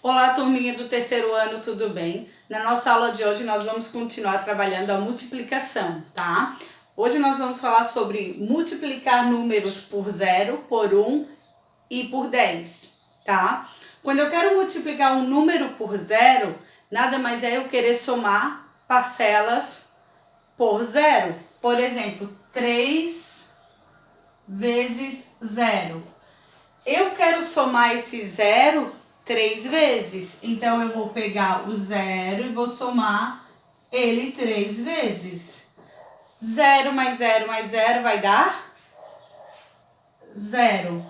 Olá, turminha do terceiro ano, tudo bem? Na nossa aula de hoje nós vamos continuar trabalhando a multiplicação, tá? Hoje nós vamos falar sobre multiplicar números por 0, por 1 e por 10, tá? Quando eu quero multiplicar um número por 0, nada mais é eu querer somar parcelas por 0. Por exemplo, 3 vezes 0. Eu quero somar esse 0 3 vezes. Então, eu vou pegar o 0 e vou somar ele 3 vezes. 0 mais 0 mais 0 vai dar 0.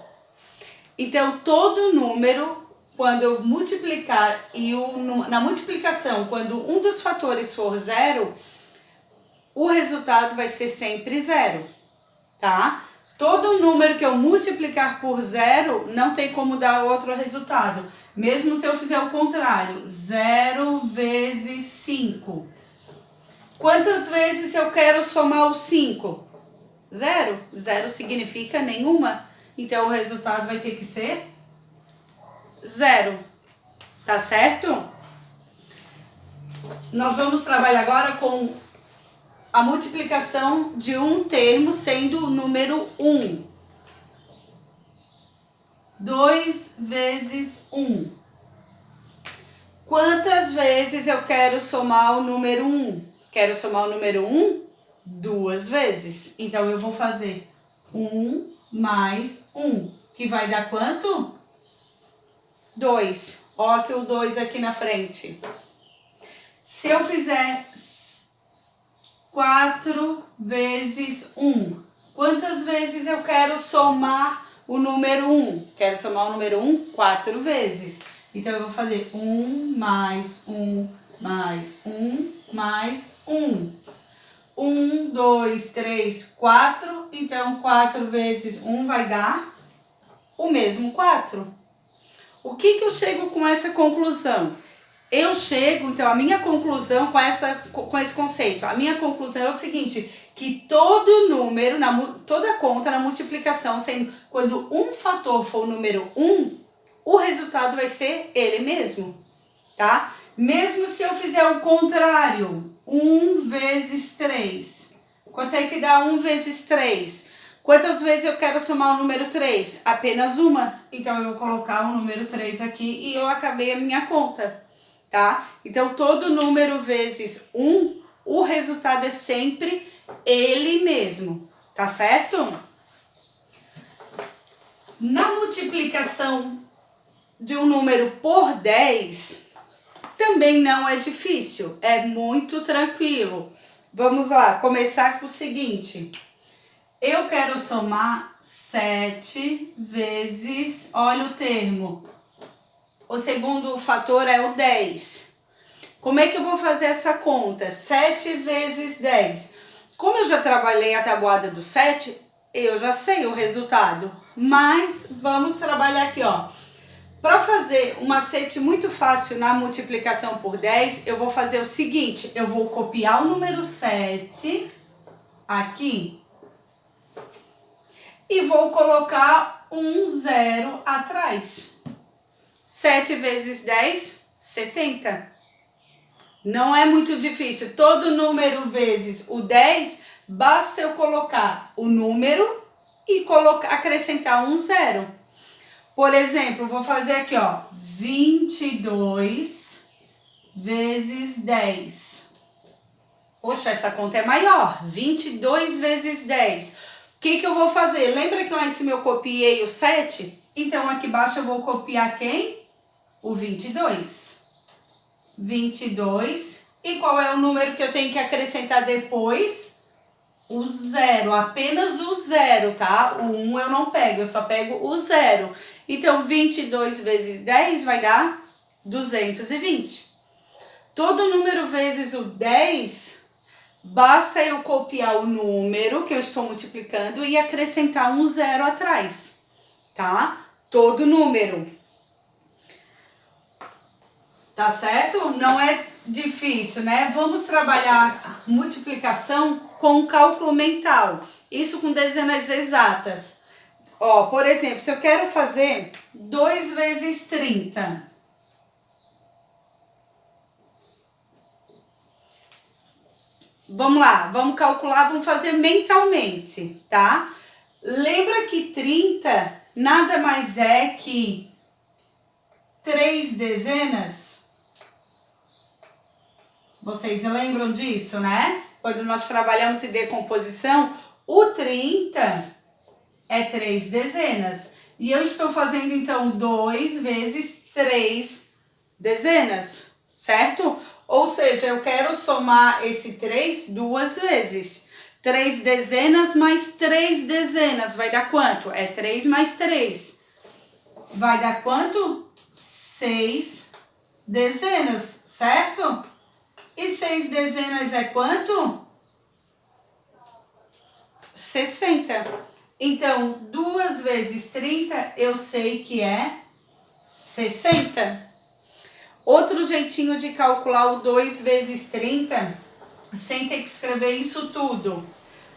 Então, todo número, quando eu multiplicar, na multiplicação, quando um dos fatores for 0, o resultado vai ser sempre 0, tá? Todo número que eu multiplicar por 0, não tem como dar outro resultado. Mesmo se eu fizer o contrário, 0 vezes 5. Quantas vezes eu quero somar o 5? 0. 0 significa nenhuma. Então, o resultado vai ter que ser 0. Tá certo? Nós vamos trabalhar agora com a multiplicação de um termo sendo o número 1. 2 vezes 1. Quantas vezes eu quero somar o número 1? Quero somar o número 1 2 vezes. Então, eu vou fazer 1 mais 1, que vai dar quanto? 2. Ó, aqui o 2 aqui na frente. Se eu fizer 4 vezes 1, quantas vezes eu quero somar o número 1? Quero somar o número 1 4 vezes. Então, eu vou fazer 1 mais 1 mais 1 mais 1. 1, 2, 3, 4. Então, 4 vezes 1 vai dar o mesmo 4. O que eu chego com essa conclusão? Eu chego, então, a minha conclusão com esse conceito, a minha conclusão é o seguinte, que todo número, toda conta na multiplicação, sendo quando um fator for o número 1, o resultado vai ser ele mesmo, tá? Mesmo se eu fizer o contrário, 1 vezes 3. Quanto é que dá 1 vezes 3? Quantas vezes eu quero somar o número 3? Apenas uma. Então, eu vou colocar o número 3 aqui e eu acabei a minha conta, tá? Então, todo número vezes 1, o resultado é sempre ele mesmo, tá certo? Na multiplicação de um número por 10, também não é difícil, é muito tranquilo. Vamos lá, começar com o seguinte. Eu quero somar 7 vezes, olha o termo, o segundo fator é o 10. Como é que eu vou fazer essa conta? 7 vezes 10. Como eu já trabalhei a tabuada do 7, eu já sei o resultado. Mas vamos trabalhar aqui, ó. Para fazer um macete muito fácil na multiplicação por 10, eu vou fazer o seguinte. Eu vou copiar o número 7 aqui e vou colocar um 0 atrás. 7 vezes 10, 70. Não é muito difícil. Todo número vezes o 10, basta eu colocar o número e acrescentar um 0. Por exemplo, vou fazer aqui, ó, 22 vezes 10. Poxa, essa conta é maior. 22 vezes 10. O que eu vou fazer? Lembra que lá em cima eu copiei o 7? Então, aqui embaixo eu vou copiar quem? O 22. 22. E qual é o número que eu tenho que acrescentar depois? O 0. Apenas o 0, tá? O 1 eu não pego, eu só pego o 0. Então, 22 vezes 10 vai dar 220. Todo número vezes o 10, basta eu copiar o número que eu estou multiplicando e acrescentar um 0 atrás, tá? Todo número. Tá certo? Não é difícil, né? Vamos trabalhar multiplicação com cálculo mental. Isso com dezenas exatas. Ó, por exemplo, se eu quero fazer 2 vezes 30. Vamos lá, vamos calcular, vamos fazer mentalmente, tá? Lembra que 30 nada mais é que 3 dezenas? Vocês lembram disso, né? Quando nós trabalhamos em decomposição, o 30 é 3 dezenas. E eu estou fazendo, então, 2 vezes 3 dezenas, certo? Ou seja, eu quero somar esse 3 duas vezes. 3 dezenas mais 3 dezenas vai dar quanto? É 3 mais 3. Vai dar quanto? 6 dezenas, certo? E 6 dezenas é quanto? 60. Então, 2 vezes 30 eu sei que é 60. Outro jeitinho de calcular o 2 vezes 30, sem ter que escrever isso tudo.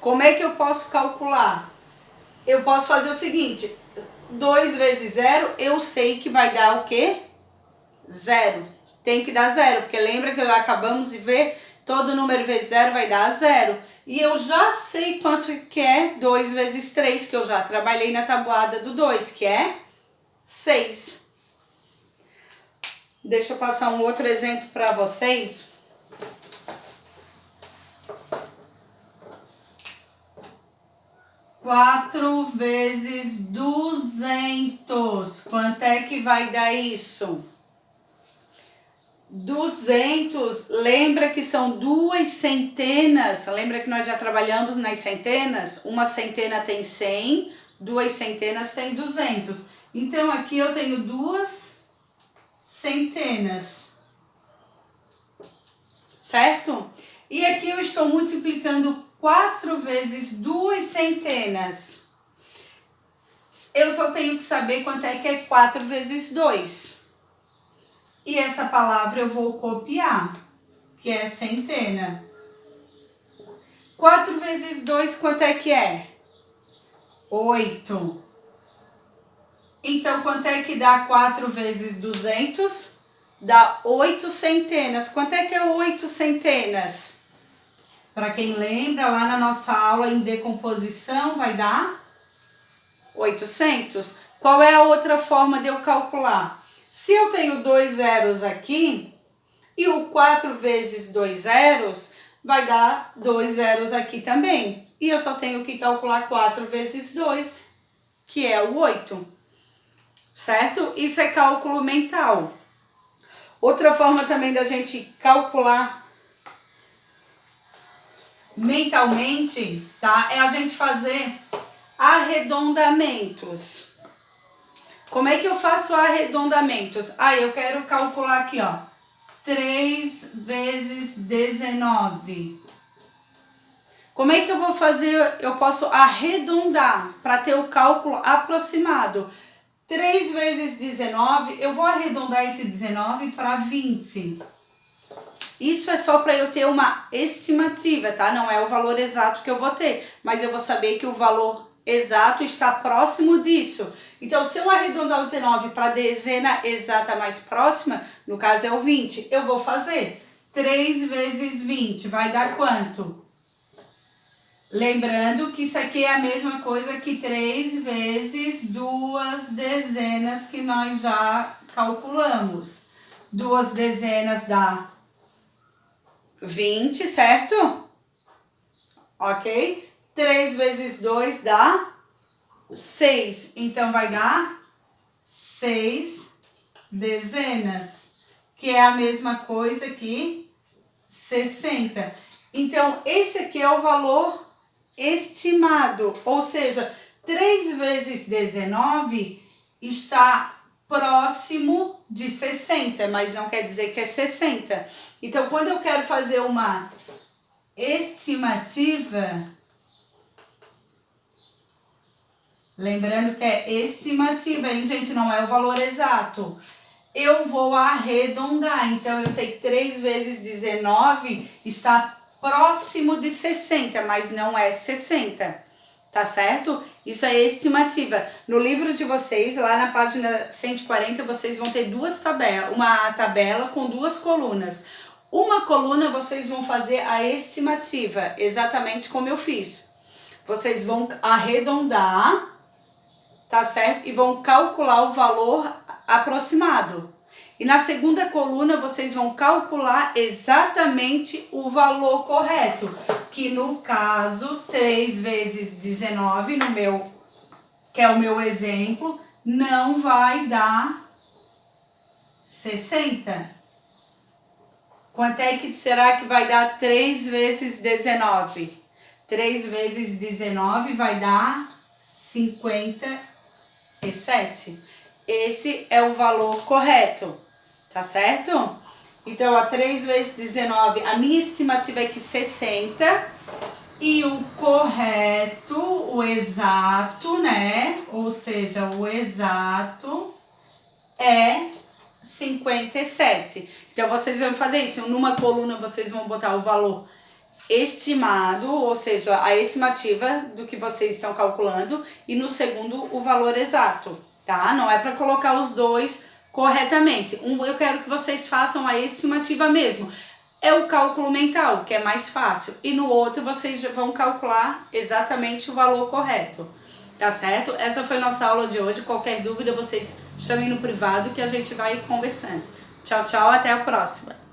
Como é que eu posso calcular? Eu posso fazer o seguinte, 2 vezes 0, eu sei que vai dar o quê? 0. Tem que dar 0, porque lembra que acabamos de ver, todo número vezes 0 vai dar 0. E eu já sei quanto que é 2 vezes 3, que eu já trabalhei na tabuada do 2, que é 6. Deixa eu passar um outro exemplo para vocês. Quatro vezes 200. Quanto é que vai dar isso? 200, lembra que são 2 centenas? Lembra que nós já trabalhamos nas centenas? Uma centena tem 100, 2 centenas tem 200. Então, aqui eu tenho 2 centenas, certo? E aqui eu estou multiplicando 4 vezes 2 centenas. Eu só tenho que saber quanto é que é 4 vezes 2. E essa palavra eu vou copiar, que é centena. 4 vezes 2, quanto é que é? 8. Então, quanto é que dá 4 vezes 200? Dá 8 centenas. Quanto é que é 8 centenas? Para quem lembra, lá na nossa aula em decomposição, vai dar 800. Qual é a outra forma de eu calcular? Se eu tenho 2 zeros aqui, e o 4 vezes 2 zeros, vai dar 2 zeros aqui também. E eu só tenho que calcular 4 vezes 2, que é o 8. Certo? Isso é cálculo mental. Outra forma também da gente calcular mentalmente, tá? É a gente fazer arredondamentos. Como é que eu faço arredondamentos? Eu quero calcular aqui, ó. 3 vezes 19. Como é que eu vou fazer? Eu posso arredondar para ter o cálculo aproximado. 3 vezes 19, eu vou arredondar esse 19 para 20. Isso é só para eu ter uma estimativa, tá? Não é o valor exato que eu vou ter, mas eu vou saber que o valor exato está próximo disso. Então, se eu arredondar o 19 para a dezena exata mais próxima, no caso é o 20, eu vou fazer 3 vezes 20, vai dar quanto? Lembrando que isso aqui é a mesma coisa que 3 vezes 2 dezenas que nós já calculamos. 2 dezenas dá 20, certo? Ok? 3 vezes 2 dá 6. Então, vai dar 6 dezenas, que é a mesma coisa que 60. Então, esse aqui é o valor estimado, ou seja, 3 vezes 19 está próximo de 60, mas não quer dizer que é 60. Então, quando eu quero fazer uma estimativa, lembrando que é estimativa, hein, gente? Não é o valor exato. Eu vou arredondar, então eu sei que 3 vezes 19 está próximo de 60, mas não é 60, tá certo? Isso é estimativa. No livro de vocês, lá na página 140, vocês vão ter duas tabelas, uma tabela com 2 colunas. Uma coluna vocês vão fazer a estimativa, exatamente como eu fiz. Vocês vão arredondar, tá certo? E vão calcular o valor aproximado. E na segunda coluna vocês vão calcular exatamente o valor correto, que no caso 3 vezes 19, que é o meu exemplo, não vai dar 60. Quanto é que será que vai dar 3 vezes 19? 3 vezes 19 vai dar 57. Esse é o valor correto, tá certo? Então, a 3 vezes 19, a minha estimativa é que 60. E o correto, o exato, né? Ou seja, o exato é 57. Então, vocês vão fazer isso. Numa coluna, vocês vão botar o valor estimado, ou seja, a estimativa do que vocês estão calculando. E no segundo, o valor exato, tá? Não é para colocar os dois corretamente. Eu quero que vocês façam a estimativa mesmo. É o cálculo mental, que é mais fácil. E no outro, vocês vão calcular exatamente o valor correto. Tá certo? Essa foi nossa aula de hoje. Qualquer dúvida, vocês chamem no privado que a gente vai conversando. Tchau, tchau. Até a próxima.